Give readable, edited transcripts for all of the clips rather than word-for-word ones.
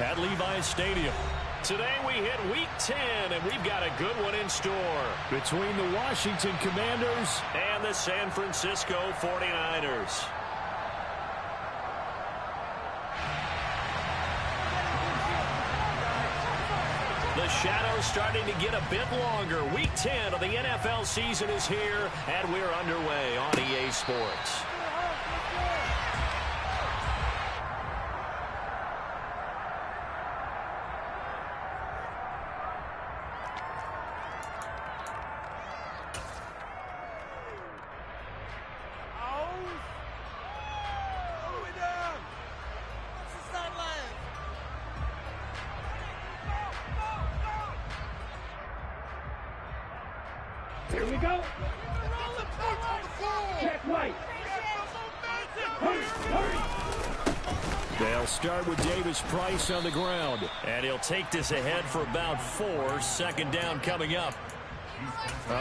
at Levi's Stadium. Today we hit Week 10, and we've got a good one in store between the Washington Commanders and the San Francisco 49ers. The shadow's starting to get a bit longer. Week 10 of the NFL season is here, and we're underway on EA Sports. Here we go. Check right. Hurry. They'll start with Davis Price on the ground. And he'll take this ahead for about 4. Second down coming up.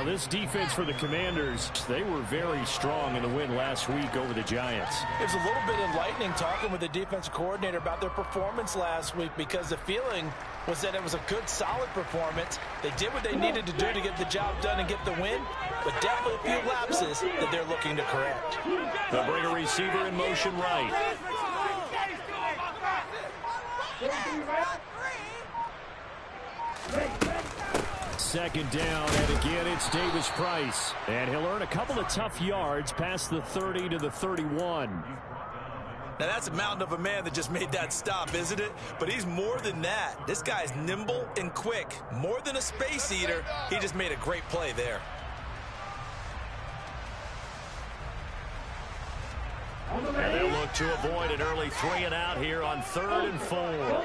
This defense for the Commanders, they were very strong in the win last week over the Giants. It was a little bit enlightening talking with the defensive coordinator about their performance last week, because the feeling was that it was a good, solid performance. They did what they needed to do to get the job done and get the win, but definitely a few lapses that they're looking to correct. They'll bring a receiver in motion right. Second down, and again it's Davis Price. And he'll earn a couple of tough yards past the 30 to the 31. Now that's a mountain of a man that just made that stop, isn't it? But he's more than that. This guy's nimble and quick. More than a space eater, he just made a great play there. And they'll look to avoid an early 3 and out here on 3rd and 4.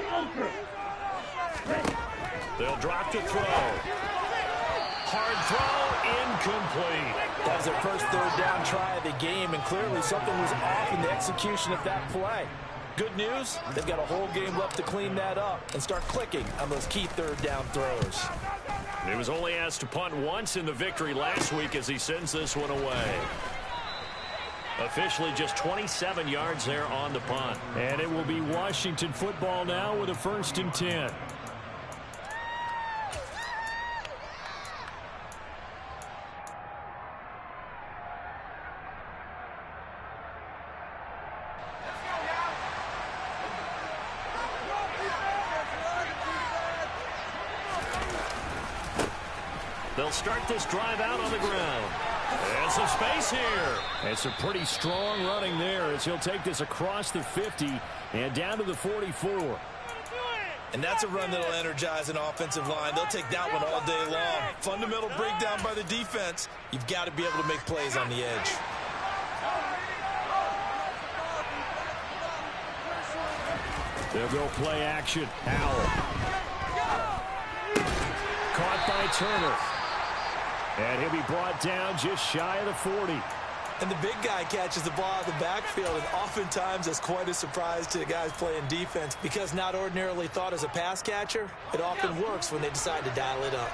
They'll drop to throw. Hard throw, incomplete. That was their first 3rd down try of the game, and clearly something was off in the execution of that play. Good news, they've got a whole game left to clean that up and start clicking on those key 3rd down throws. He was only asked to punt once in the victory last week as he sends this one away. Officially just 27 yards there on the punt. And it will be Washington football now with a 1st and 10. They'll start this drive out on the ground. And some space here. And some pretty strong running there as he'll take this across the 50 and down to the 44. And that's a run that'll energize an offensive line. They'll take that one all day long. Fundamental breakdown by the defense. You've got to be able to make plays on the edge. They'll go play action. Howell. Caught by Turner. And he'll be brought down just shy of the 40. And the big guy catches the ball out of the backfield, and oftentimes that's quite a surprise to the guys playing defense, because not ordinarily thought as a pass catcher, it often works when they decide to dial it up.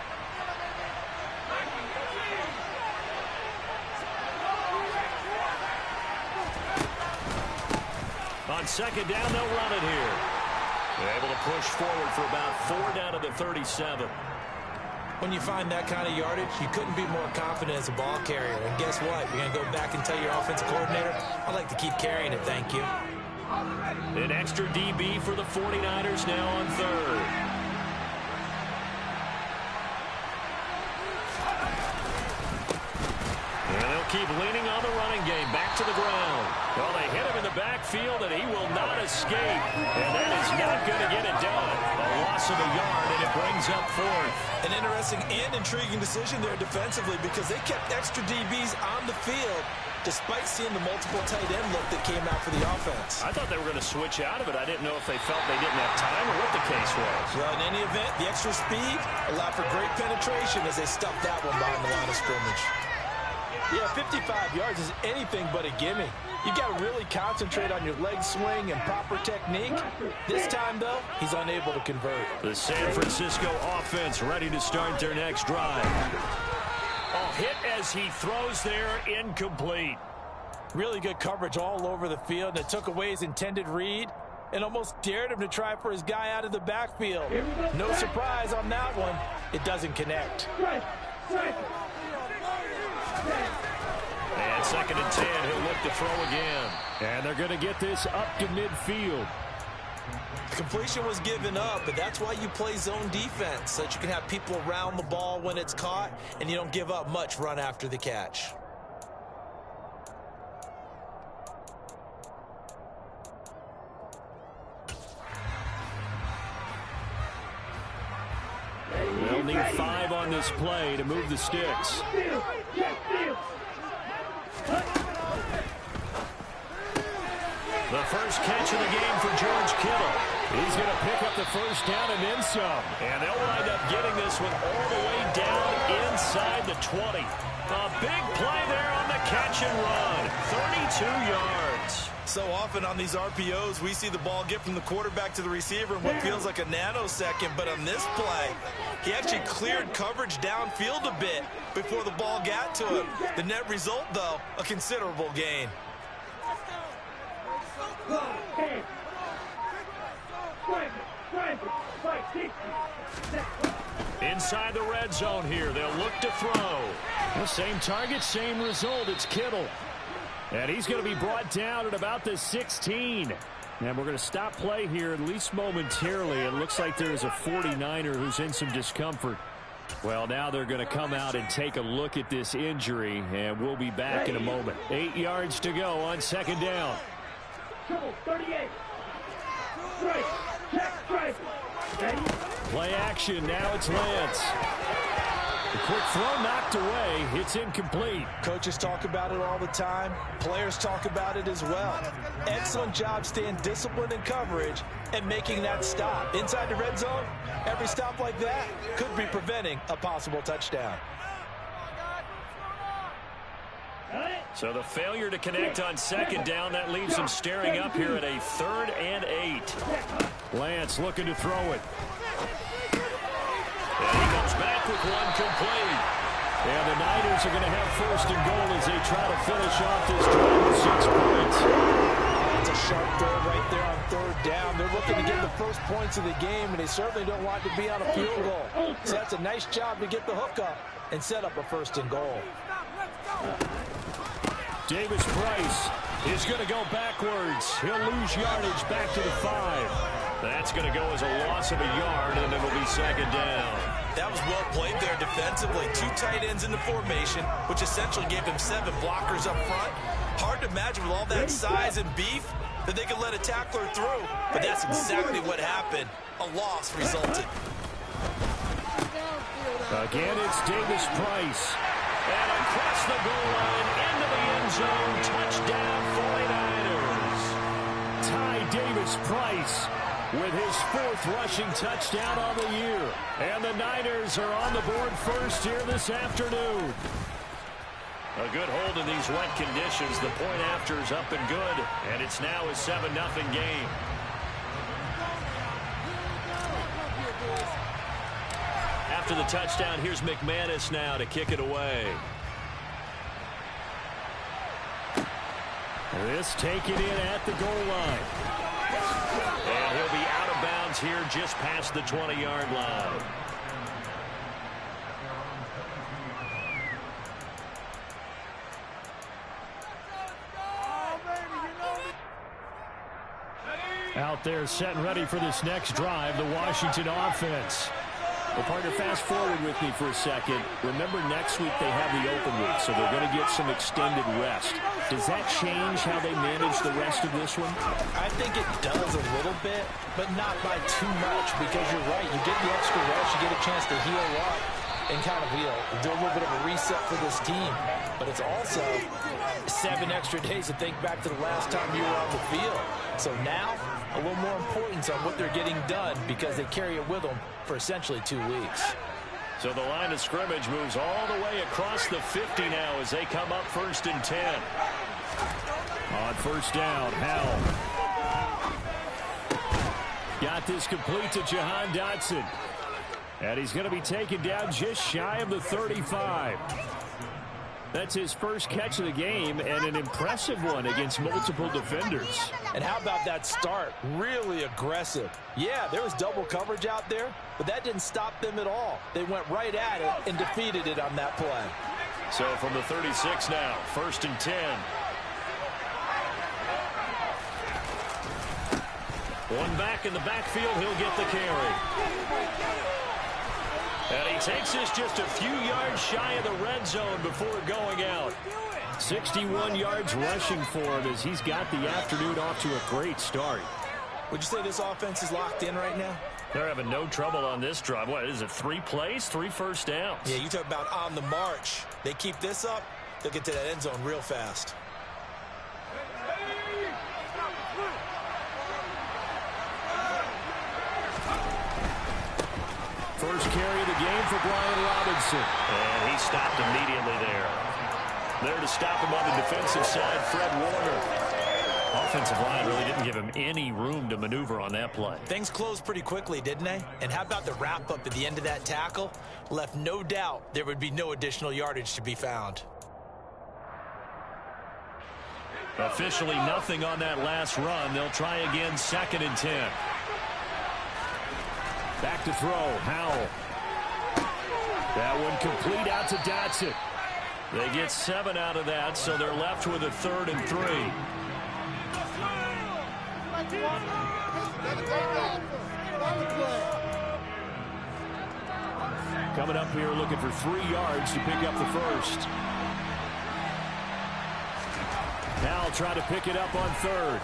On second down, they'll run it here. They're able to push forward for about 4 down to the 37. When you find that kind of yardage, you couldn't be more confident as a ball carrier. And guess what? You're going to go back and tell your offensive coordinator, I'd like to keep carrying it, thank you. An extra DB for the 49ers now on 3rd. And they'll keep leaning on the running game. Back to the ground. Well, they hit him in the backfield, and he will not escape. And that is not going to get it done. A loss of a yard, and it brings up 4th. An interesting and intriguing decision there defensively, because they kept extra DBs on the field despite seeing the multiple tight end look that came out for the offense. I thought they were going to switch out of it. I didn't know if they felt they didn't have time or what the case was. Well, in any event, the extra speed allowed for great penetration as they stuffed that one behind the line of scrimmage. Yeah, 55 yards is anything but a gimme. You've got to really concentrate on your leg swing and proper technique. This time, though, he's unable to convert. The San Francisco offense ready to start their next drive. A hit as he throws there, incomplete. Really good coverage all over the field, and it took away his intended read. and almost dared him to try for his guy out of the backfield. No surprise on that one. It doesn't connect. And 2nd and 10, he'll look to throw again. And they're going to get this up to midfield. The completion was given up, but that's why you play zone defense, so that you can have people around the ball when it's caught, and you don't give up much run after the catch. They'll need 5 on this play to move the sticks. The first catch of the game for George Kittle. He's going to pick up the first down and then some. And they'll wind up getting this one all the way down inside the 20. A big play there on the catch and run. 32 yards. So often on these RPOs, we see the ball get from the quarterback to the receiver in what feels like a nanosecond. But on this play, he actually cleared coverage downfield a bit before the ball got to him. The net result, though, a considerable gain. Inside the red zone here, they'll look to throw. The same target, same result. It's Kittle. And he's going to be brought down at about the 16. And we're going to stop play here, at least momentarily. It looks like there's a 49er who's in some discomfort. Well, now they're going to come out and take a look at this injury, and we'll be back in a moment. 8 yards to go on 2nd down. 38. Play action. Now it's Lance. The quick throw knocked away. It's incomplete. Coaches talk about it all the time. Players talk about it as well. Excellent job staying disciplined in coverage and making that stop. Inside the red zone, every stop like that could be preventing a possible touchdown. So the failure to connect on 2nd down, that leaves him staring up here at a 3rd and 8. Lance looking to throw it. And he comes back with one complete. And the Niners are going to have 1st and goal as they try to finish off this drive with 6 points. It's a sharp throw right there on 3rd down. They're looking to get the first points of the game, and they certainly don't want to be on a field goal. So that's a nice job to get the hook up and set up a 1st and goal. Davis Price is going to go backwards. He'll lose yardage back to the 5. That's going to go as a loss of a yard, and it'll be 2nd down. That was well played there defensively. 2 tight ends in the formation, which essentially gave them 7 blockers up front. Hard to imagine with all that size and beef that they could let a tackler through, but that's exactly what happened. A loss resulted. Again, it's Davis Price. And across the goal line, into the end zone, touchdown 49ers. Ty Davis Price with his 4th rushing touchdown on the year. And the Niners are on the board first here this afternoon. A good hold in these wet conditions. The point after is up and good. And it's now a 7-0 game. After the touchdown, here's McManus now to kick it away. This taken in at the goal line. And he'll be out of bounds here just past the 20-yard line. Out there set and ready for this next drive, the Washington offense. Well, partner, fast forward with me for a second. Remember, next week they have the open week, so they're going to get some extended rest. Does that change how they manage the rest of this one? I think it does a little bit, but not by too much, because you're right. You get the extra rest, you get a chance to heal up and kind of do a little bit of a reset for this team. But it's also 7 extra days to think back to the last time you were on the field. So now, a little more importance on what they're getting done because they carry it with them for essentially 2 weeks. So the line of scrimmage moves all the way across the 50 now as they come up 1st and 10. On 1st down, Howell. Got this complete to Jahan Dotson. And he's going to be taken down just shy of the 35. That's his first catch of the game, and an impressive one against multiple defenders. And how about that start? Really aggressive. Yeah, there was double coverage out there, but that didn't stop them at all. They went right at it and defeated it on that play. So from the 36 now, 1st and 10. One back in the backfield, he'll get the carry. And he takes this just a few yards shy of the red zone before going out. 61 yards rushing for him as he's got the afternoon off to a great start. Would you say this offense is locked in right now? They're having no trouble on this drive. What is it, 3 plays, 3 first downs? Yeah, you talk about on the march. They keep this up, they'll get to that end zone real fast. First carry of the game for Brian Robinson. And he stopped immediately there. There to stop him on the defensive side, Fred Warner. Offensive line really didn't give him any room to maneuver on that play. Things closed pretty quickly, didn't they? And how about the wrap-up at the end of that tackle? Left no doubt there would be no additional yardage to be found. Officially nothing on that last run. They'll try again, 2nd and 10. Back to throw, Howell. That one complete out to Dotson. They get 7 out of that, so they're left with a 3rd and 3. Coming up here looking for 3 yards to pick up the first. Now try to pick it up on 3rd.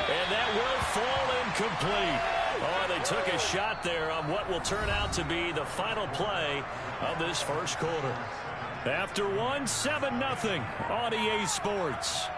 And that will fall incomplete. Oh, they took a shot there on what will turn out to be the final play of this first quarter. After one, 7-0 on EA Sports.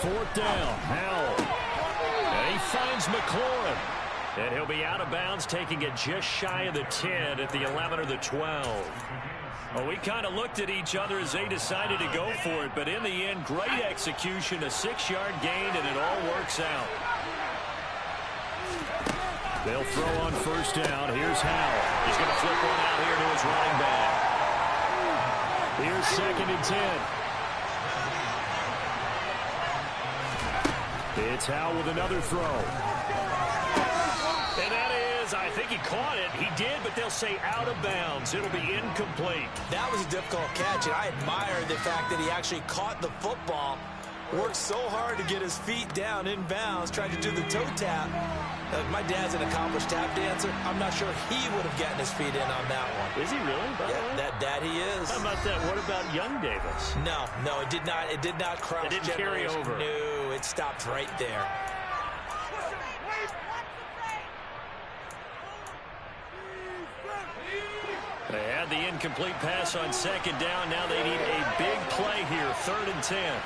Fourth down, Howell. And he finds McLaurin. And he'll be out of bounds, taking it just shy of the 10 at the 11 or the 12. Well, we kind of looked at each other as they decided to go for it, but in the end, great execution, a 6-yard gain, and it all works out. They'll throw on first down. Here's Howell. He's going to flip one out here to his running back. Here's 2nd and 10. It's Howell with another throw. And that is, I think he caught it. He did, but they'll say out of bounds. It'll be incomplete. That was a difficult catch, and I admire the fact that he actually caught the football. Worked so hard to get his feet down in bounds, tried to do the toe tap. My dad's an accomplished tap dancer. I'm not sure he would have gotten his feet in on that one. Is he really? Yeah, that he is. How about that? What about young Davis? No, it did not. It did not cross. It didn't carry over. No, it stopped right there. They had the incomplete pass on 2nd down. Now they need a big play here. 3rd and 10.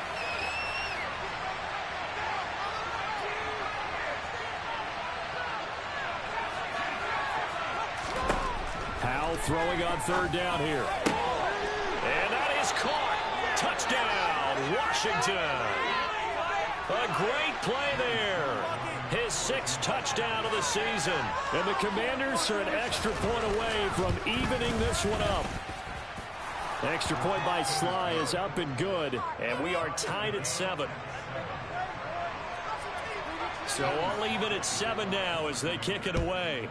Howell throwing on 3rd down here. And that is caught. Touchdown, Washington. A great play there. His 6th touchdown of the season. And the Commanders are an extra point away from evening this one up. The extra point by Sly is up and good. And we are tied at 7. So all even at 7 now as they kick it away.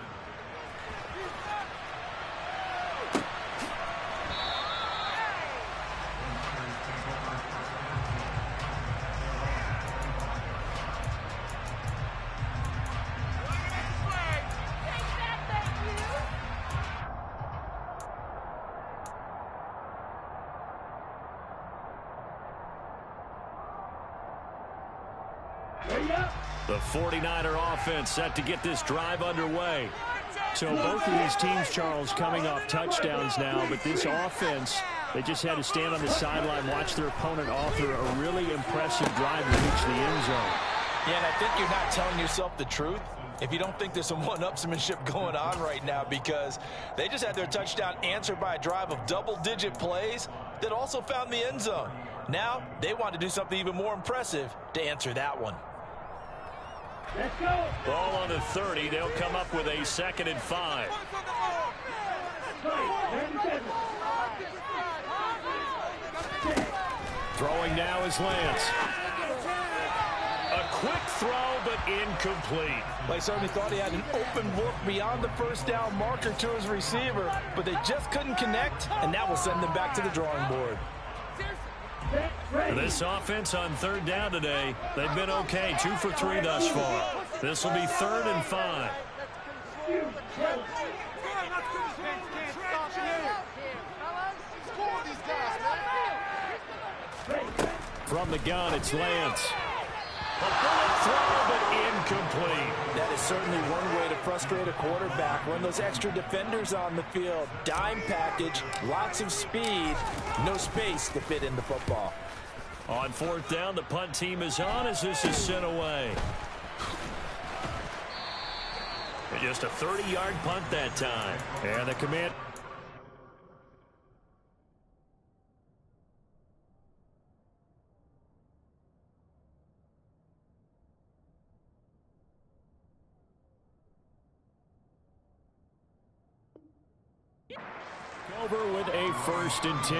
The 49er offense set to get this drive underway. So both of these teams, Charles, coming off touchdowns now, but this offense They just had to stand on the sideline, watch their opponent author a really impressive drive to reach the end zone. Yeah, and I think you're not telling yourself the truth if you don't think there's some one-upsmanship going on right now, because they just had their touchdown answered by a drive of double-digit plays that also found the end zone. Now they want to do something even more impressive to answer that one. Let's go. Ball on the 30. They'll come up with a 2nd and 5. 37. Throwing now is Lance. A quick throw, but incomplete. They certainly thought he had an open look beyond the first down marker to his receiver, but they just couldn't connect, and that will send them back to the drawing board. This offense on 3rd down today, they've been okay. 2 for 3 thus far. This will be 3rd and 5. From the gun, it's Lance. A bullet throw, but incomplete. That is certainly one way to frustrate a quarterback. Run those extra defenders on the field. Dime package, lots of speed, no space to fit in the football. On 4th down, the punt team is on as this is sent away. Just a 30-yard punt that time. And the command... over with a 1st and 10.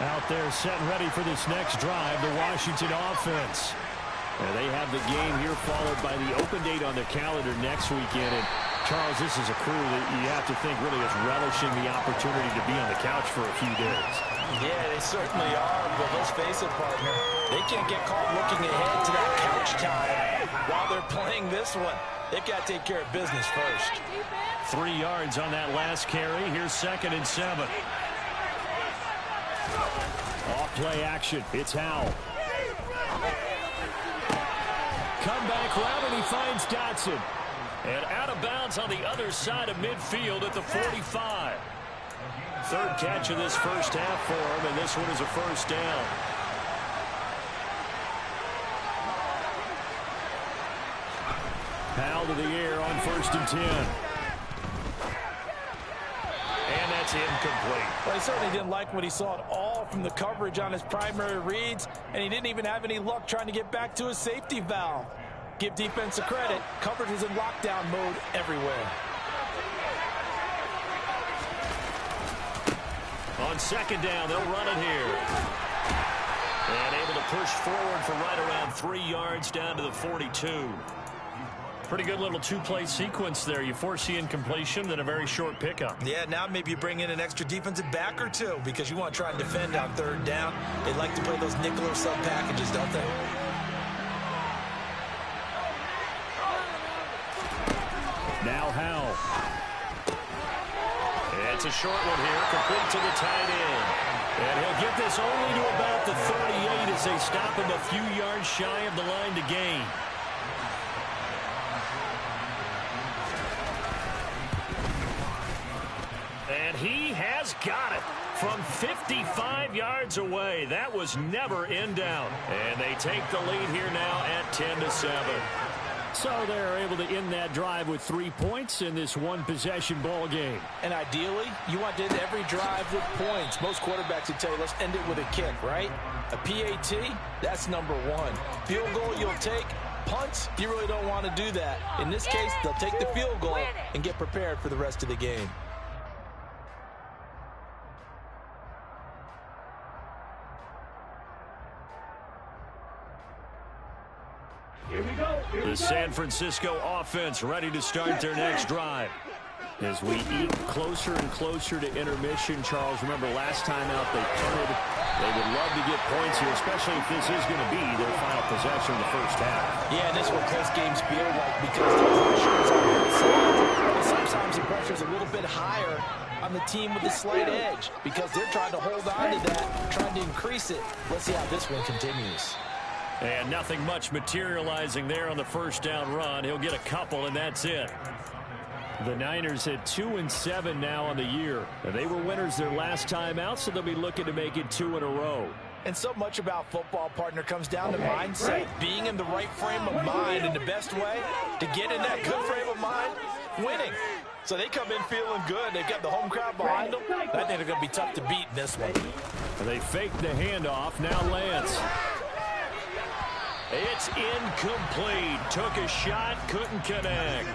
Out there set and ready for this next drive, the Washington offense. And they have the game here followed by the open date on their calendar next weekend. And Charles, this is a crew that you have to think really is relishing the opportunity to be on the couch for a few days. Yeah, they certainly are, but let's face it, partner. They can't get caught looking ahead to that couch time while they're playing this one. They've got to take care of business first. 3 yards on that last carry. Here's 2nd and 7. Off play action. It's Howell. Comeback route, and he finds Dotson. And out of bounds on the other side of midfield at the 45. 3rd catch of this first half for him, and this one is a 1st down. Howell to the air on 1st and 10. And that's incomplete. Well, he certainly didn't like what he saw at all from the coverage on his primary reads, and he didn't even have any luck trying to get back to his safety valve. Give defense a credit. Coverage was in lockdown mode everywhere. On 2nd down, they'll run it here. And able to push forward for right around 3 yards down to the 42. Pretty good little 2-play sequence there. You force the incompletion, then a very short pickup. Yeah, now maybe you bring in an extra defensive back or two because you want to try and defend on 3rd down. They like to play those nickel or sub packages, don't they? Now Howell. It's a short one here, complete to the tight end. And he'll get this only to about the 38 as they stop him a few yards shy of the line to gain. And he has got it from 55 yards away. That was never in doubt. And they take the lead here now at 10-7. So they're able to end that drive with 3 points in this one-possession ball game. And ideally, you want to end every drive with points. Most quarterbacks would tell you, let's end it with a kick, right? A PAT, that's number 1. Field goal you'll take. Punts, you really don't want to do that. In this case, they'll take the field goal and get prepared for the rest of the game. The San Francisco offense ready to start their next drive. As we eat closer and closer to intermission, Charles, remember last time out they punted. They would love to get points here, especially if this is going to be their final possession of the first half. Yeah, and that's what close games feel like because the pressure is on both sides. And sometimes the pressure is a little bit higher on the team with the slight edge because they're trying to hold on to that, trying to increase it. Let's see how this one continues. And nothing much materializing there on the first down run. He'll get a couple, and that's it. The Niners had 2-7 now on the year. They were winners their last time out, so they'll be looking to make it 2 in a row. And so much about football, partner, comes down to mindset. Being in the right frame of mind, and the best way to get in that good frame of mind, winning. So they come in feeling good. They've got the home crowd behind them. I think they're going to be tough to beat in this one. They fake the handoff. Now Lance. It's incomplete. Took a shot, couldn't connect.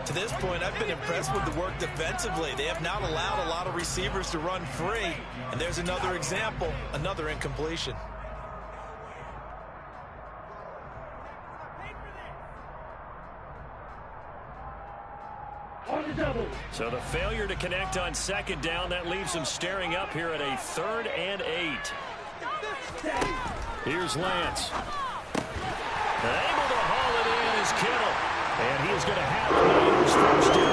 To this point, I've been impressed with the work defensively. They have not allowed a lot of receivers to run free. And there's another example, another incompletion. So the failure to connect on second down, that leaves them staring up here at a 3rd and 8. Here's Lance. Able to haul it in is Kittle. And he is going to have the Niners first down.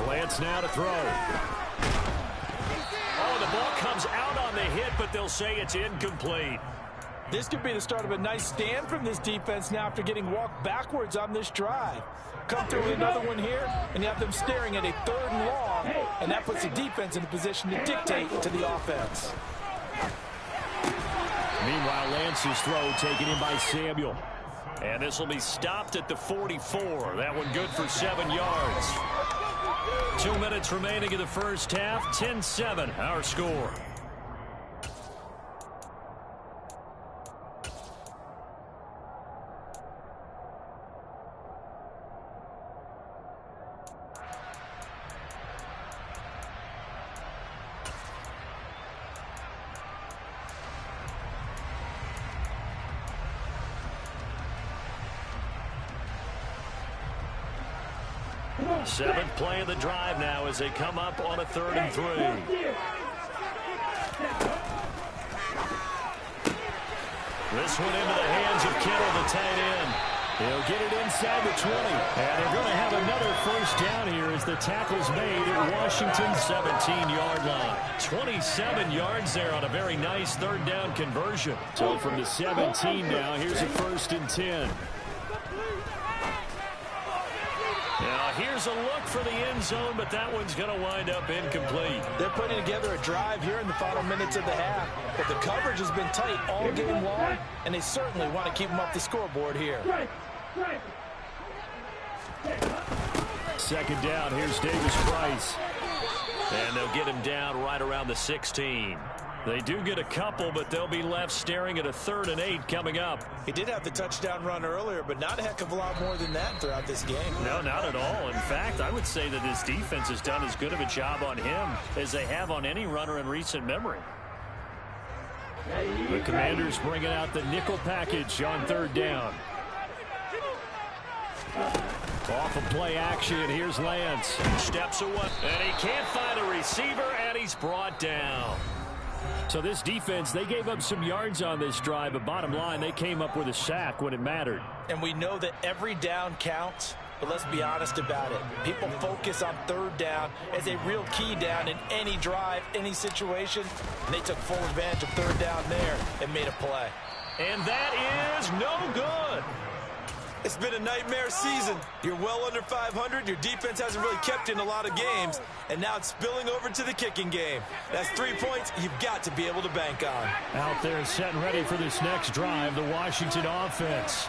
Lance now to throw. Oh, the ball comes out on the hit, but they'll say it's incomplete. This could be the start of a nice stand from this defense now after getting walked backwards on this drive. Come through with another one here, and you have them staring at a 3rd and long, and that puts the defense in a position to dictate to the offense. Meanwhile, Lance's throw taken in by Samuel. And this will be stopped at the 44. That one good for 7 yards. 2 minutes remaining in the first half. 10-7, our score. Seventh play of the drive now as they come up on a 3rd and 3. This one into the hands of Kittle, the tight end. He'll get it inside the 20. And they're going to have another first down here as the tackle's made at Washington's 17-yard line. 27 yards there on a very nice 3rd down conversion. So from the 17 now, here's a 1st and 10. Now here's a look for the end zone, but that one's going to wind up incomplete. They're putting together a drive here in the final minutes of the half, but the coverage has been tight all game long, and they certainly want to keep them off the scoreboard here. Second down, here's Davis Price. And they'll get him down right around the 16. They do get a couple, but they'll be left staring at a 3rd and 8 coming up. He did have the touchdown run earlier, but not a heck of a lot more than that throughout this game. No, not at all. In fact, I would say that his defense has done as good of a job on him as they have on any runner in recent memory. The Commanders bringing out the nickel package on 3rd down. Off of play action, here's Lance. Steps away, and he can't find a receiver, and he's brought down. So this defense, they gave up some yards on this drive, but bottom line, they came up with a sack when it mattered. And we know that every down counts, but let's be honest about it. People focus on 3rd down as a real key down in any drive, any situation. And they took full advantage of 3rd down there and made a play. And that is no good. It's been a nightmare season. You're well under 500. Your defense hasn't really kept in a lot of games. And now it's spilling over to the kicking game. That's 3 points you've got to be able to bank on. Out there set and ready for this next drive, the Washington offense.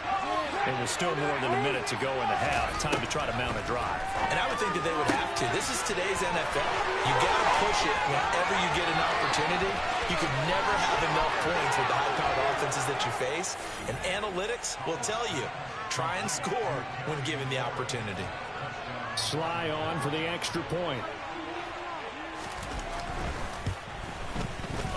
And there's still more than a minute to go in the half. Time to try to mount a drive. And I would think that they would have to. This is today's NFL. You got to push it whenever you get an opportunity. You can never have enough points with the high-powered offenses that you face. And analytics will tell you, try and score when given the opportunity. Sly on for the extra point.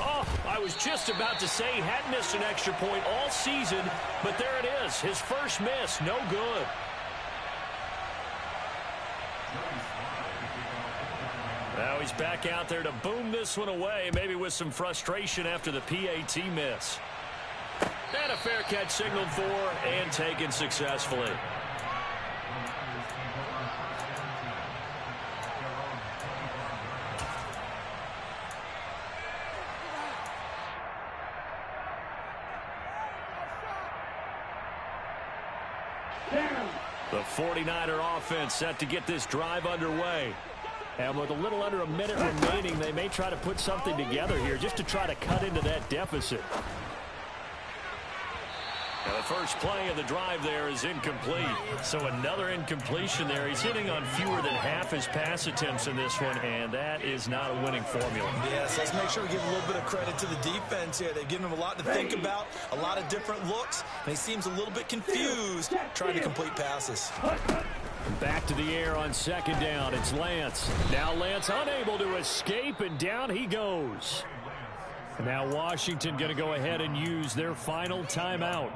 Oh, I was just about to say he hadn't missed an extra point all season, but there it is. His first miss, no good. Now he's back out there to boom this one away, maybe with some frustration after the PAT miss. And a fair catch signaled for and taken successfully. The 49er offense set to get this drive underway. And with a little under a minute remaining, they may try to put something together here just to try to cut into that deficit. Now the first play of the drive there is incomplete. So another incompletion there. He's hitting on fewer than half his pass attempts in this one, and that is not a winning formula. Yes, let's make sure we give a little bit of credit to the defense here. They've given him a lot to think about, a lot of different looks, and he seems a little bit confused trying to complete passes. Back to the air on second down. It's Lance. Now Lance unable to escape, and down he goes. Now Washington going to go ahead and use their final timeout,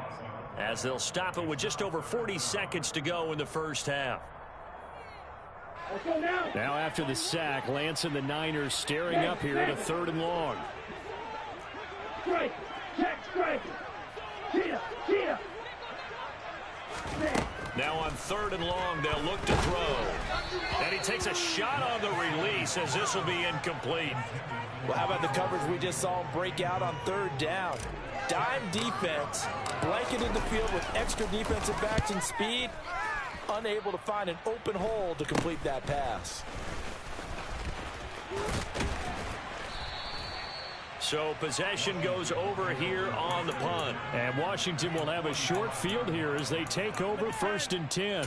as they'll stop it with just over 40 seconds to go in the first half. Now after the sack, Lance and the Niners staring up here at a 3rd and long. Now on 3rd and long, they'll look to throw. And he takes a shot on the release, as this will be incomplete. Well, how about the coverage we just saw him break out on 3rd down? Dime defense, blanketed the field with extra defensive backs and speed, unable to find an open hole to complete that pass. So possession goes over here on the punt. And Washington will have a short field here as they take over 1st and 10.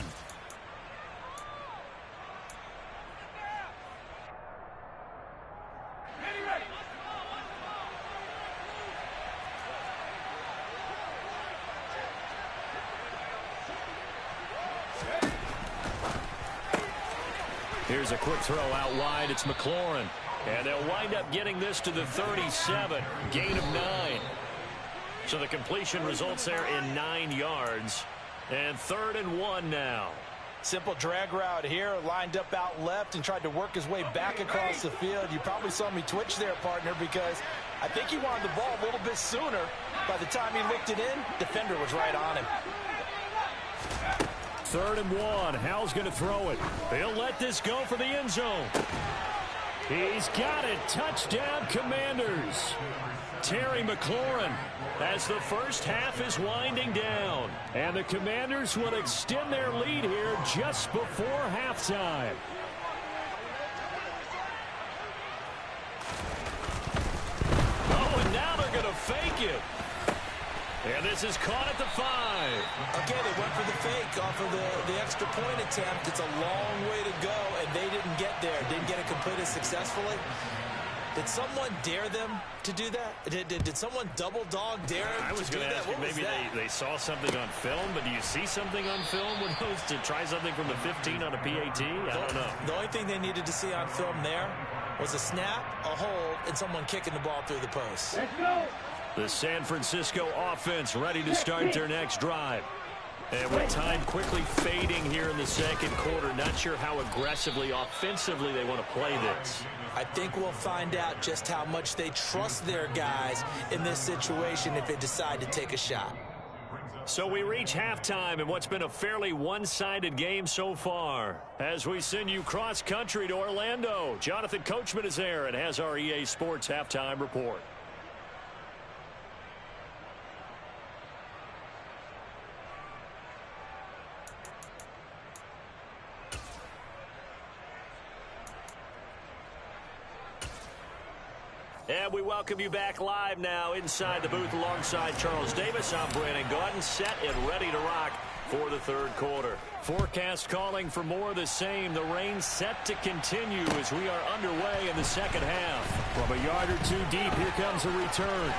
Here's a quick throw out wide. It's McLaurin. And they'll wind up getting this to the 37. Gain of 9. So the completion results there in 9 yards. And 3rd and 1 now. Simple drag route here, lined up out left and tried to work his way back across the field. You probably saw me twitch there, partner, because I think he wanted the ball a little bit sooner. By the time he looked it in, defender was right on him. 3rd and 1. Hal's going to throw it. He'll let this go for the end zone. He's got it. Touchdown, Commanders. Terry McLaurin, as the first half is winding down. And the Commanders will extend their lead here just before halftime. Oh, and now they're going to fake it. And this is caught at the 5. Okay, they went for the fake off of the extra point attempt. It's a long way to go, and they didn't get there. Didn't get it completed successfully. Did someone dare them to do that? Did someone double dog dare them I was going to ask you, maybe they saw something on film, but do you see something on film when those to try something from the 15 on a PAT? I don't know. The only thing they needed to see on film there was a snap, a hold, and someone kicking the ball through the post. Let's go. The San Francisco offense ready to start their next drive. And with time quickly fading here in the second quarter, not sure how aggressively, offensively they want to play this. I think we'll find out just how much they trust their guys in this situation if they decide to take a shot. So we reach halftime in what's been a fairly one-sided game so far. As we send you cross-country to Orlando, Jonathan Coachman is there and has our EA Sports halftime report. And we welcome you back live now inside the booth alongside Charles Davis. I'm Brandon Gaudin, set and ready to rock for the 3rd quarter. Forecast calling for more of the same. The rain set to continue as we are underway in the second half. From a yard or 2 deep, here comes a return.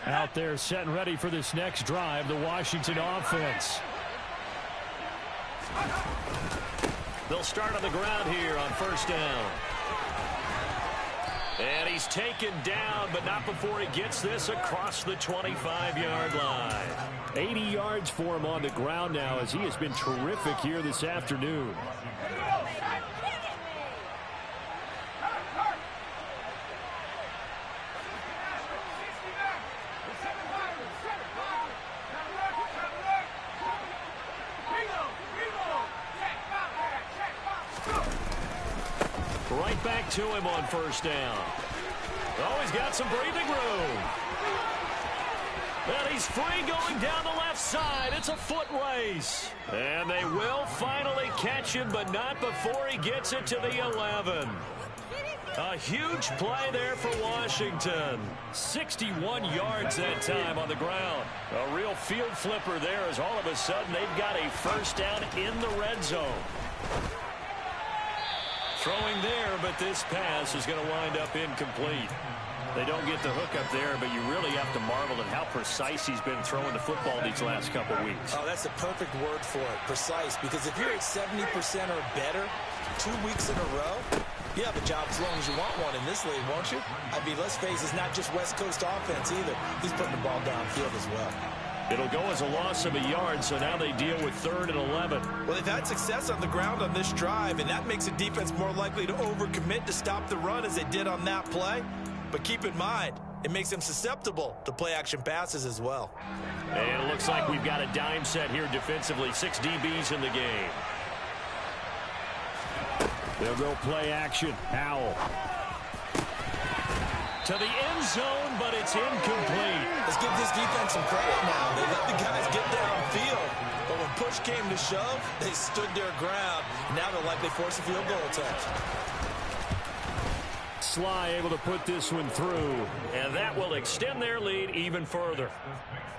Out there set and ready for this next drive, the Washington offense. They'll start on the ground here on first down. And he's taken down, but not before he gets this across the 25-yard line. 80 yards for him on the ground now, as he has been terrific here this afternoon. Right back to him on first down. Oh, he's got some breathing room. And he's free going down the left side. It's a foot race. And they will finally catch him, but not before he gets it to the 11. A huge play there for Washington. 61 yards that time on the ground. A real field flipper there, as all of a sudden they've got a first down in the red zone. Throwing there, but this pass is going to wind up incomplete. They don't get the hook up there, but you really have to marvel at how precise he's been throwing the football these last couple weeks. Oh, that's the perfect word for it, precise, because if you're at 70% or better 2 weeks in a row, you have a job as long as you want one in this league, won't you? I mean, let's face it, it's not just West Coast offense either. He's putting the ball downfield as well. It'll go as a loss of a yard, so now they deal with 3rd and 11. Well, they've had success on the ground on this drive, and that makes the defense more likely to overcommit to stop the run as they did on that play. But keep in mind, it makes them susceptible to play-action passes as well. And it looks like we've got a dime set here defensively. 6 DBs in the game. They'll go play action. Howell. To the end zone, but it's incomplete. Let's give this defense some credit now. They let the guys get downfield, but when push came to shove, they stood their ground. Now they'll likely force a field goal attempt. Sly able to put this one through, and that will extend their lead even further.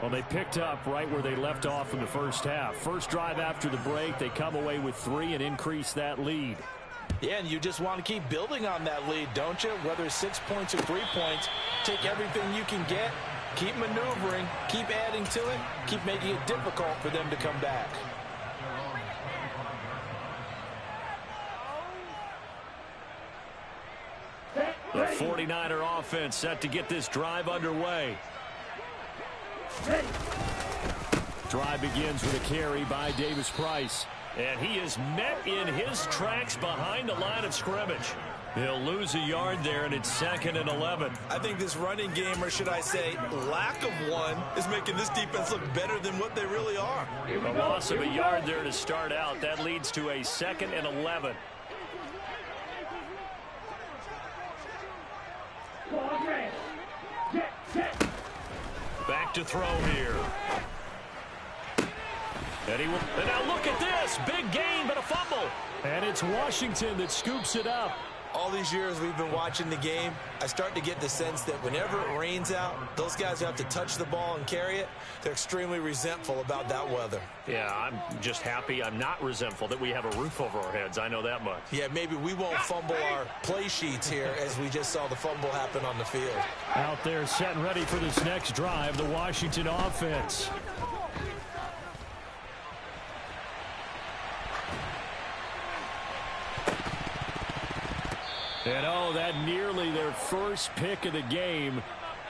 Well, they picked up right where they left off in the first half. First drive after the break, they come away with 3 and increase that lead. Yeah, and you just want to keep building on that lead, don't you? Whether it's 6 points or 3 points, take everything you can get, keep maneuvering, keep adding to it, keep making it difficult for them to come back. The 49er offense set to get this drive underway. Drive begins with a carry by Davis-Price. And he is met in his tracks behind the line of scrimmage. He'll lose a yard there, and it's 2nd and 11. I think this running game, or should I say lack of one, is making this defense look better than what they really are. A loss of a yard there to start out. That leads to a 2nd and 11. Back to throw here. And now look at this. Big gain, but a fumble. And it's Washington that scoops it up. All these years we've been watching the game, I start to get the sense that whenever it rains out, those guys who have to touch the ball and carry it, they're extremely resentful about that weather. Yeah, I'm just happy I'm not resentful that we have a roof over our heads. I know that much. Yeah, maybe we won't fumble our play sheets here as we just saw the fumble happen on the field. Out there set and ready for this next drive, the Washington offense. And oh, that nearly their first pick of the game,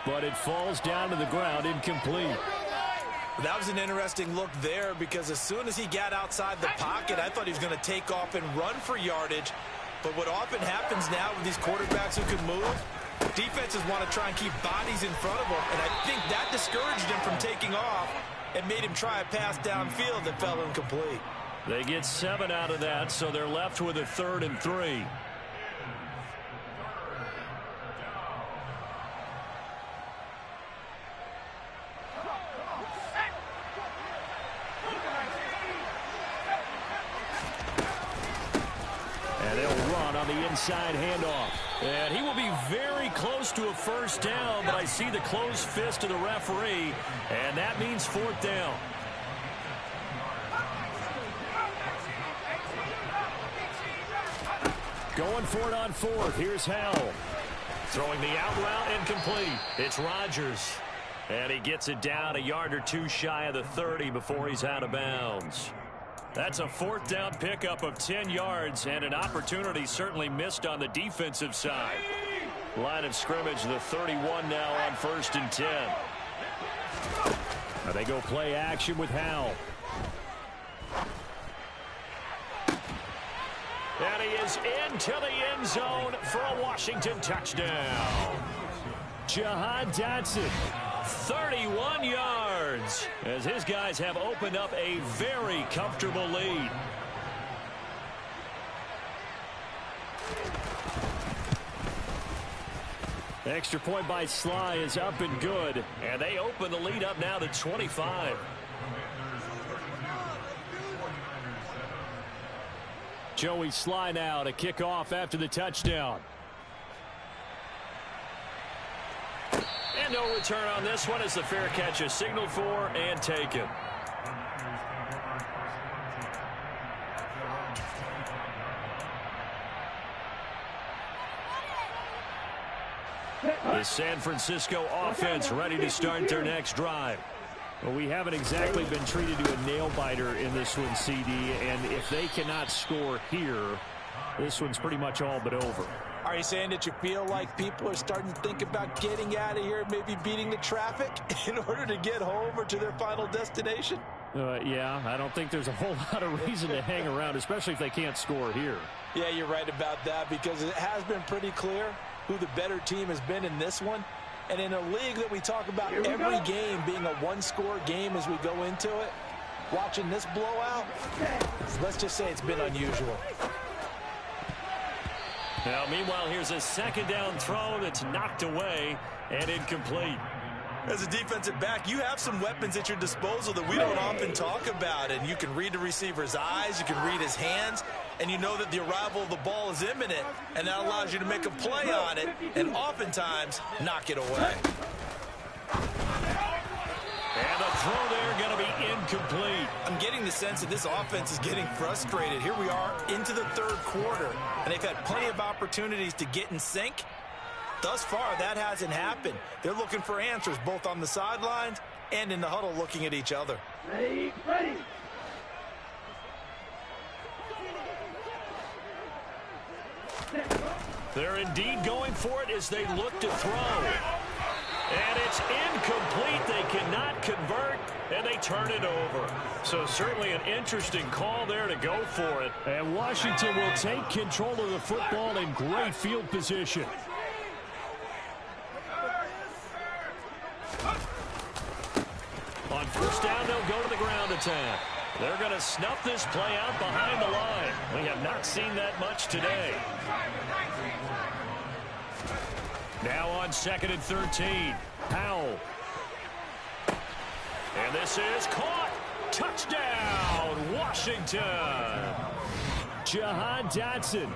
but it falls down to the ground incomplete. That was an interesting look there because as soon as he got outside the pocket, I thought he was going to take off and run for yardage. But what often happens now with these quarterbacks who can move, defenses want to try and keep bodies in front of them, and I think that discouraged him from taking off and made him try a pass downfield that fell incomplete. They get 7 out of that, so they're left with a 3rd and 3. And they'll run on the inside handoff. And he will be very close to a first down, but I see the closed fist of the referee, and that means 4th down. Going for it on 4th. Here's Howell. Throwing the out route incomplete. It's Rodgers. And he gets it down a yard or 2 shy of the 30 before he's out of bounds. That's a fourth down pickup of 10 yards and an opportunity certainly missed on the defensive side. Line of scrimmage, the 31 now on 1st and 10. Now they go play action with Howell. And he is into the end zone for a Washington touchdown. Jahan Dotson, 31 yards, as his guys have opened up a very comfortable lead. The extra point by Sly is up and good, and they open the lead up now to 25. Joey Sly now to kick off after the touchdown. And no return on this one as the fair catch is signaled for and taken. The San Francisco offense ready to start their next drive. Well, we haven't exactly been treated to a nail-biter in this one, CD, and if they cannot score here, this one's pretty much all but over. Are you saying that you feel like people are starting to think about getting out of here, maybe beating the traffic in order to get home or to their final destination? Yeah, I don't think there's a whole lot of reason to hang around, especially if they can't score here. Yeah, you're right about that, because it has been pretty clear who the better team has been in this one. And in a league that we talk about every game being a one-score game as we go into it, watching this blowout, let's just say it's been unusual. Now, meanwhile, here's a second down throw that's knocked away and incomplete. As a defensive back, you have some weapons at your disposal that we don't often talk about. And you can read the receiver's eyes, you can read his hands, and you know that the arrival of the ball is imminent, and that allows you to make a play on it and oftentimes knock it away. And the throw there going to be incomplete. I'm getting the sense that this offense is getting frustrated. Here we are into the third quarter, and they've had plenty of opportunities to get in sync. Thus far, that hasn't happened. They're looking for answers both on the sidelines and in the huddle looking at each other. Ready. They're indeed going for it as they look to throw. And it's incomplete. They cannot convert, and they turn it over. So certainly an interesting call there to go for it. And Washington will take control of the football in great field position. On first down, they'll go to the ground attack. They're going to snuff this play out behind the line. We have not seen that much today. Now on 2nd and 13. Howell. And this is caught. Touchdown, Washington. Jahan Dotson,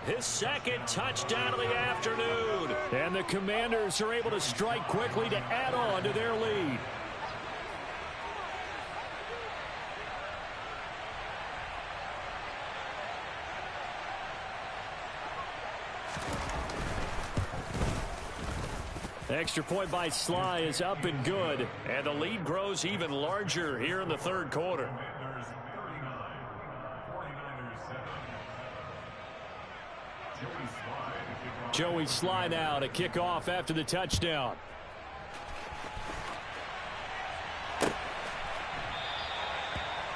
his second touchdown of the afternoon. And the Commanders are able to strike quickly to add on to their lead. Extra point by Sly is up and good, and the lead grows even larger here in the third quarter. Joey Sly now to kick off after the touchdown.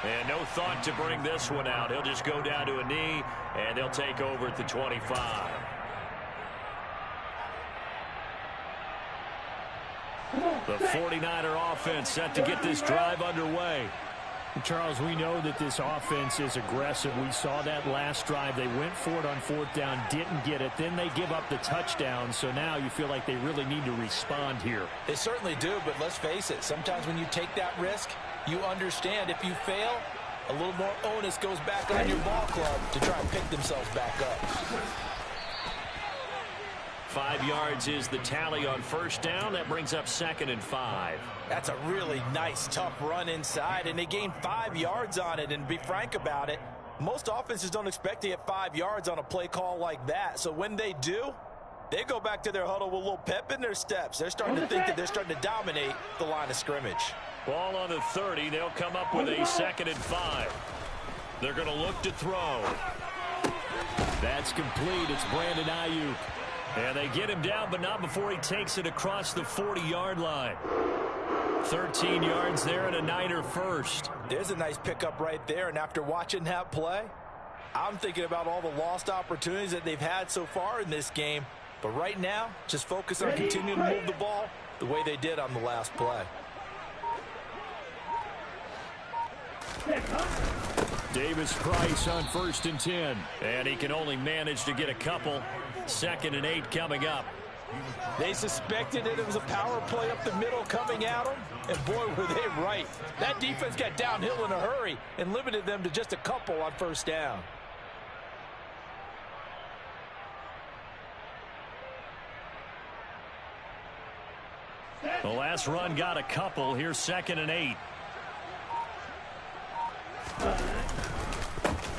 And no thought to bring this one out. He'll just go down to a knee, and they'll take over at the 25. The 49er offense set to get this drive underway. Charles, we know that this offense is aggressive. We saw that last drive. They went for it on 4th down, didn't get it. Then they give up the touchdown. So now you feel like they really need to respond here. They certainly do, but let's face it. Sometimes when you take that risk, you understand if you fail, a little more onus goes back on your ball club to try and pick themselves back up. 5 yards is the tally on first down. That brings up 2nd and 5. That's a really nice, tough run inside, and they gained 5 yards on it. And be frank about it, most offenses don't expect to get 5 yards on a play call like that. So when they do, they go back to their huddle with a little pep in their steps. They're starting to think that they're starting to dominate the line of scrimmage. Ball on the 30. They'll come up with a 2nd and 5. They're going to look to throw. That's complete. It's Brandon Ayuk. And they get him down, but not before he takes it across the 40-yard line. 13 yards there and a Niner first. There's a nice pickup right there, and after watching that play, I'm thinking about all the lost opportunities that they've had so far in this game. But right now, just focus on continuing to move the ball the way they did on the last play. Davis Price on 1st and 10. And he can only manage to get a couple. 2nd and 8 coming up. They suspected that it was a power play up the middle coming at them, and boy, were they right. That defense got downhill in a hurry and limited them to just a couple on 1st down. The last run got a couple. Here's 2nd and 8.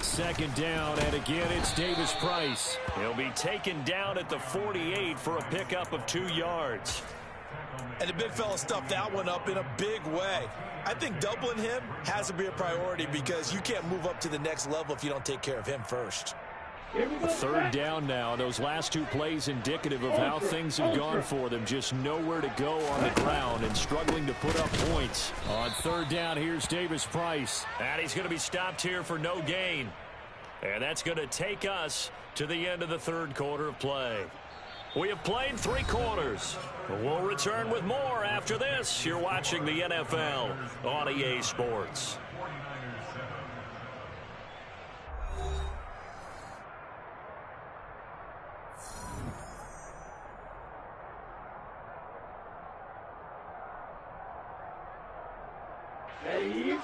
2nd down, and again it's Davis Price. He'll be taken down at the 48 for a pickup of 2 yards. And the big fella stuffed that one up in a big way. I think doubling him has to be a priority because you can't move up to the next level if you don't take care of him first. 3rd down now. Those last 2 plays indicative of how things have gone for them. Just nowhere to go on the ground and struggling to put up points. On 3rd down, here's Davis Price. And he's going to be stopped here for no gain. And that's going to take us to the end of the 3rd quarter of play. We have played 3 quarters. We'll return with more after this. You're watching the NFL on EA Sports.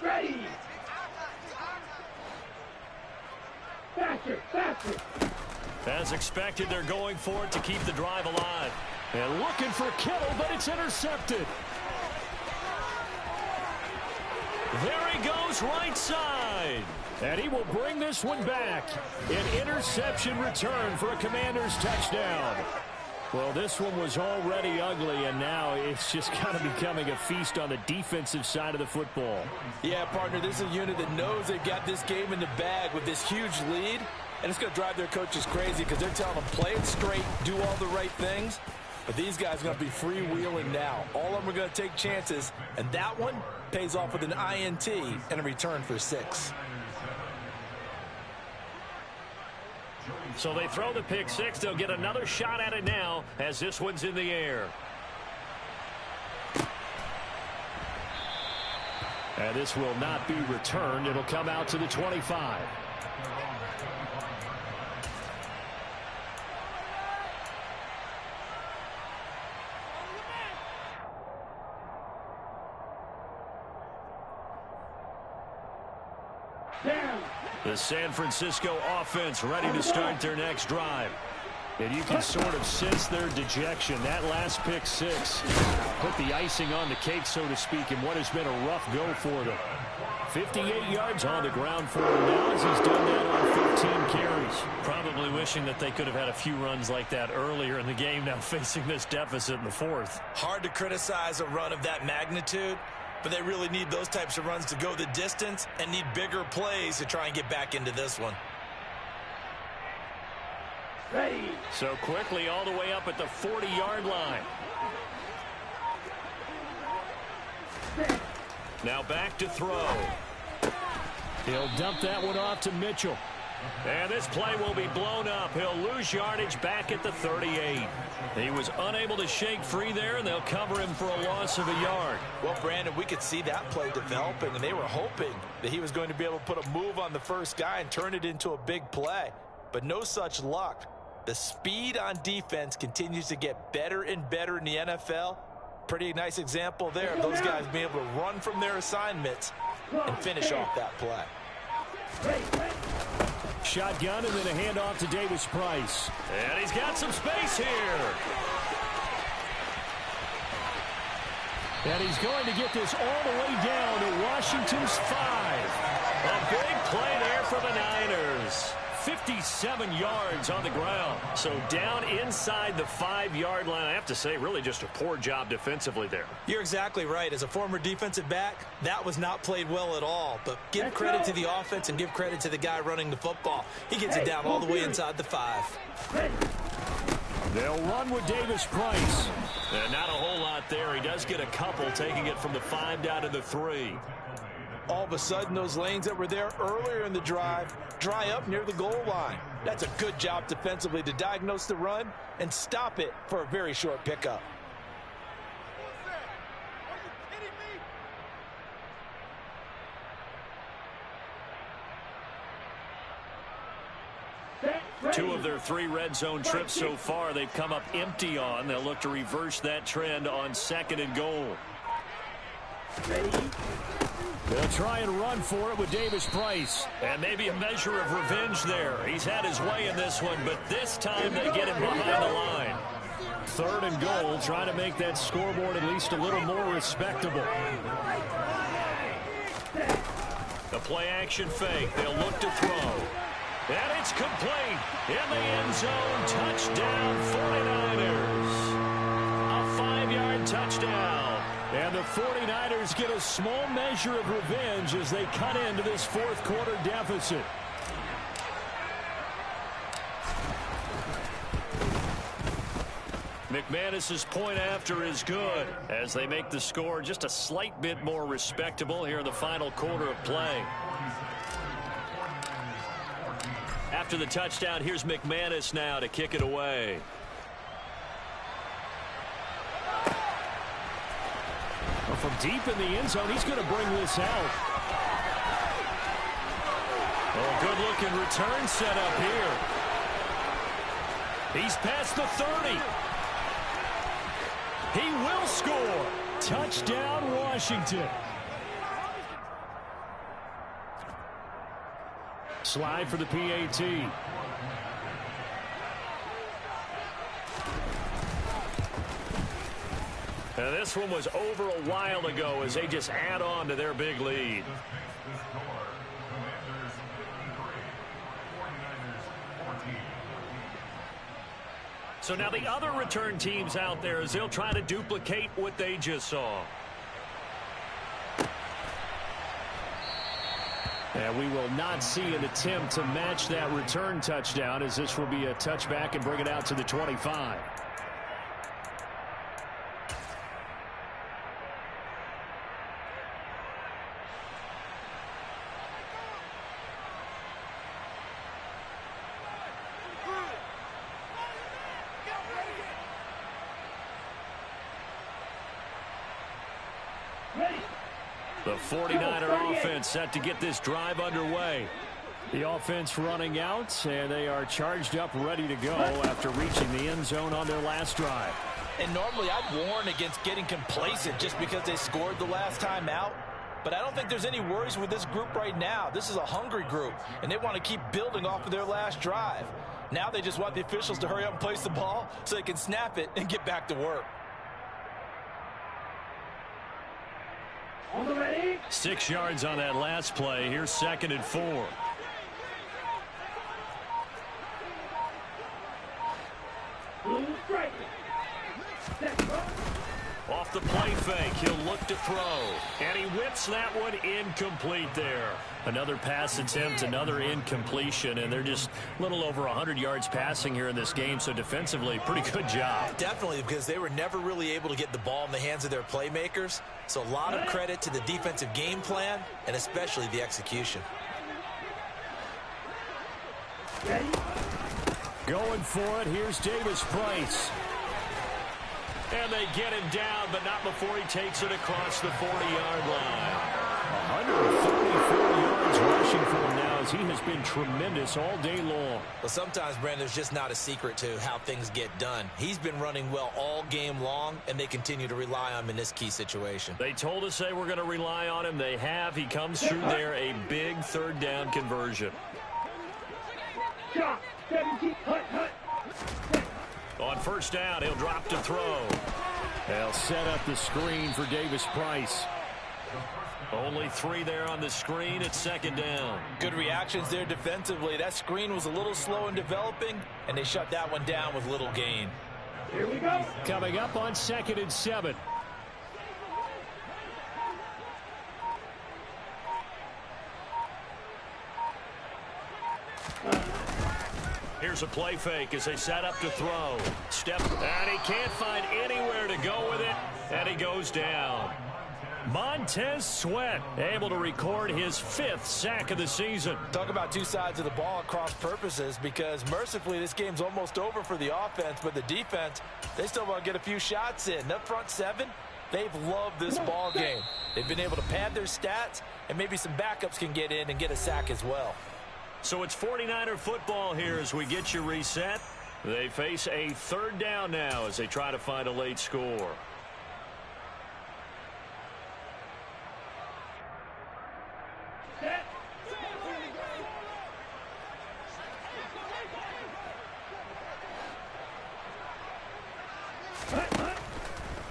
Ready. Faster, faster. As expected, they're going for it to keep the drive alive. And looking for Kittle, but it's intercepted. There he goes, right side. And he will bring this one back. An interception return for a Commanders touchdown. Well, this one was already ugly, and now it's just kind of becoming a feast on the defensive side of the football. Yeah, partner, this is a unit that knows they've got this game in the bag with this huge lead, and it's going to drive their coaches crazy because they're telling them play it straight, do all the right things. But these guys are going to be freewheeling now. All of them are going to take chances, and that one pays off with an INT and a return for 6. So they throw the pick 6. They'll get another shot at it now as this one's in the air. And this will not be returned. It'll come out to the 25. The San Francisco offense ready to start their next drive. And you can sort of sense their dejection. That last pick 6 put the icing on the cake, so to speak, in what has been a rough go for them. 58 yards on the ground for him now as he's done that on 15 carries. Probably wishing that they could have had a few runs like that earlier in the game, now facing this deficit in the 4th. Hard to criticize a run of that magnitude, but they really need those types of runs to go the distance and need bigger plays to try and get back into this one. Ready. So quickly all the way up at the 40-yard line. Now back to throw. He'll dump that one off to Mitchell. And this play will be blown up. He'll lose yardage back at the 38. He was unable to shake free there, and they'll cover him for a loss of a yard. Well, Brandon, we could see that play developing, and they were hoping that he was going to be able to put a move on the first guy and turn it into a big play. But no such luck. The speed on defense continues to get better and better in the NFL. Pretty nice example there of those guys being able to run from their assignments and finish off that play. Shotgun and then a handoff to Davis Price. And he's got some space here. And he's going to get this all the way down to Washington's 5. A big play there for the Niners. 57 yards on the ground. So down inside the 5-yard line. I have to say, really just a poor job defensively there. You're exactly right. As a former defensive back, that was not played well at all. But give credit to the offense and give credit to the guy running the football. He gets it down all the way inside the 5. They'll run with Davis Price. And not a whole lot there. He does get a couple, taking it from the 5 down to the 3. All of a sudden, those lanes that were there earlier in the drive dry up near the goal line. That's a good job defensively to diagnose the run and stop it for a very short pickup. Two of their 3 red zone trips so far, they've come up empty on. They'll look to reverse that trend on 2nd and goal. They'll try and run for it with Davis Price. And maybe a measure of revenge there. He's had his way in this one, but this time they get him behind the line. 3rd and goal, trying to make that scoreboard at least a little more respectable. The play action fake. They'll look to throw. And it's complete. In the end zone, touchdown 49ers. A 5-yard touchdown. And the 49ers get a small measure of revenge as they cut into this 4th quarter deficit. McManus's point after is good as they make the score just a slight bit more respectable here in the final quarter of play. After the touchdown, here's McManus now to kick it away. Well, from deep in the end zone, he's going to bring this out. Oh, good-looking return set up here. He's past the 30. He will score. Touchdown, Washington. Slide for the PAT. Now this one was over a while ago as they just add on to their big lead. So now the other return teams out there as they'll try to duplicate what they just saw. And we will not see an attempt to match that return touchdown as this will be a touchback and bring it out to the 25. The 49er offense set to get this drive underway. The offense running out, and they are charged up, ready to go after reaching the end zone on their last drive. And normally I'd warn against getting complacent just because they scored the last time out. But I don't think there's any worries with this group right now. This is a hungry group, and they want to keep building off of their last drive. Now they just want the officials to hurry up and place the ball so they can snap it and get back to work. 6 yards on that last play. Here's 2nd and 4. Off the play fake, he'll look to throw. And he whips that one incomplete there. Another pass attempt, another incompletion, and they're just a little over 100 yards passing here in this game, so defensively, pretty good job. Definitely, because they were never really able to get the ball in the hands of their playmakers. So a lot of credit to the defensive game plan, and especially the execution. Going for it, here's Davis Price. And they get him down, but not before he takes it across the 40-yard line. 134 yards rushing for him now as he has been tremendous all day long. Well, sometimes, Brandon, there's just not a secret to how things get done. He's been running well all game long, and they continue to rely on him in this key situation. They told us they were going to rely on him. They have. He comes through there, a big 3rd down conversion. On 1st down, he'll drop to throw. They'll set up the screen for Davis Price. Only 3 there on the screen at second down. Good reactions there defensively. That screen was a little slow in developing, and they shut that one down with little gain. Here we go. Coming up on 2nd and 7. Here's a play fake as they set up to throw. Step, and he can't find anywhere to go with it, and he goes down. Montez Sweat able to record his 5th sack of the season. Talk about two sides of the ball at cross purposes, because mercifully this game's almost over for the offense, but the defense, they still want to get a few shots in. Up front 7, they've loved this ball game. They've been able to pad their stats, and maybe some backups can get in and get a sack as well. So it's 49er football here as we get you reset. They face a 3rd down now as they try to find a late score.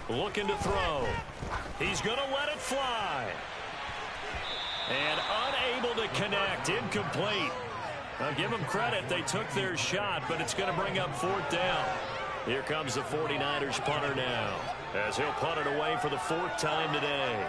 Looking to throw. He's going to let it fly. And unable to connect. Incomplete. Now give them credit. They took their shot, but it's going to bring up 4th down. Here comes the 49ers punter now, as he'll punt it away for the 4th time today.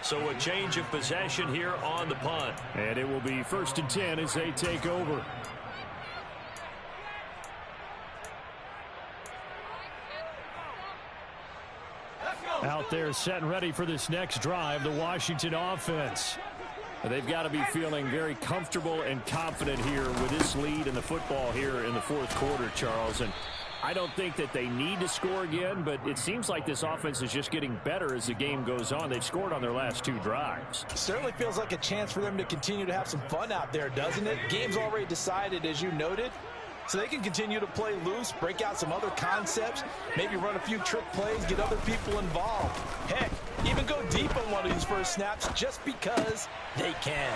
So a change of possession here on the punt. And it will be 1st and 10 as they take over. Out there set and ready for this next drive, the Washington offense. They've got to be feeling very comfortable and confident here with this lead in the football here in the 4th quarter, Charles. And I don't think that they need to score again, but it seems like this offense is just getting better as the game goes on. They've scored on their last 2 drives. Certainly feels like a chance for them to continue to have some fun out there, doesn't it? Game's already decided, as you noted. So they can continue to play loose, break out some other concepts, maybe run a few trick plays, get other people involved. Heck, even go deep on one of these first snaps just because they can.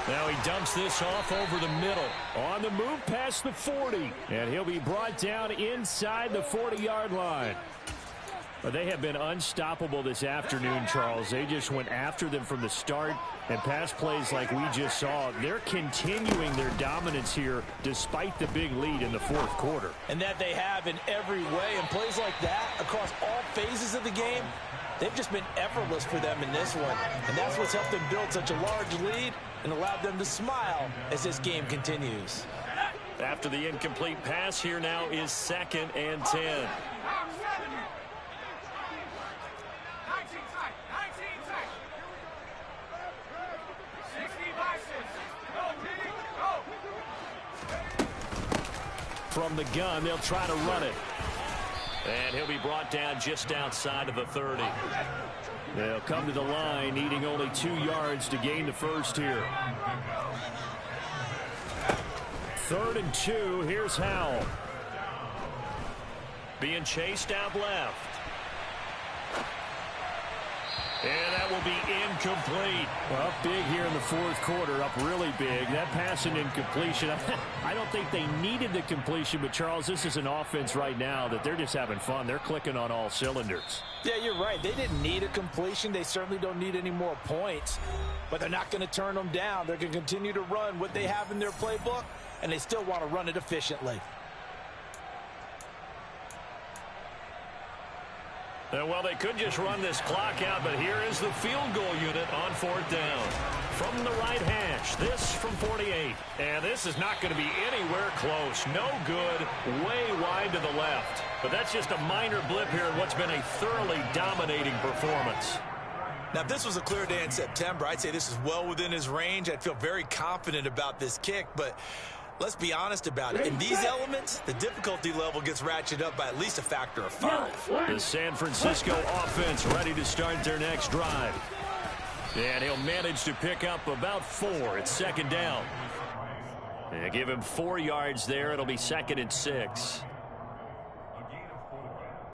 Now he dumps this off over the middle. On the move past the 40. And he'll be brought down inside the 40-yard line. But they have been unstoppable this afternoon, Charles. They just went after them from the start. And pass plays like we just saw, they're continuing their dominance here despite the big lead in the 4th quarter. And that they have in every way. And plays like that across all phases of the game, they've just been effortless for them in this one. And that's what's helped them build such a large lead and allowed them to smile as this game continues. After the incomplete pass, here now is 2nd and 10. From the gun, they'll try to run it. And he'll be brought down just outside of the 30. They'll come to the line, needing only 2 yards to gain the first here. 3rd and 2, here's Howell. Being chased out left. And that will be incomplete. Well, big here in the 4th quarter, up really big. That pass and incompletion. I don't think they needed the completion, but Charles, this is an offense right now that they're just having fun. They're clicking on all cylinders. Yeah, you're right. They didn't need a completion. They certainly don't need any more points, but they're not going to turn them down. They're going to continue to run what they have in their playbook, and they still want to run it efficiently. Well, they could just run this clock out, but here is the field goal unit on 4th down. From the right hash, this from 48. And this is not going to be anywhere close. No good, way wide to the left. But that's just a minor blip here in what's been a thoroughly dominating performance. Now, if this was a clear day in September, I'd say this is well within his range. I'd feel very confident about this kick, but let's be honest about it. In these elements, the difficulty level gets ratcheted up by at least a factor of 5. The San Francisco offense ready to start their next drive. And he'll manage to pick up about 4. It's 2nd down. And give him 4 yards there. It'll be 2nd and 6.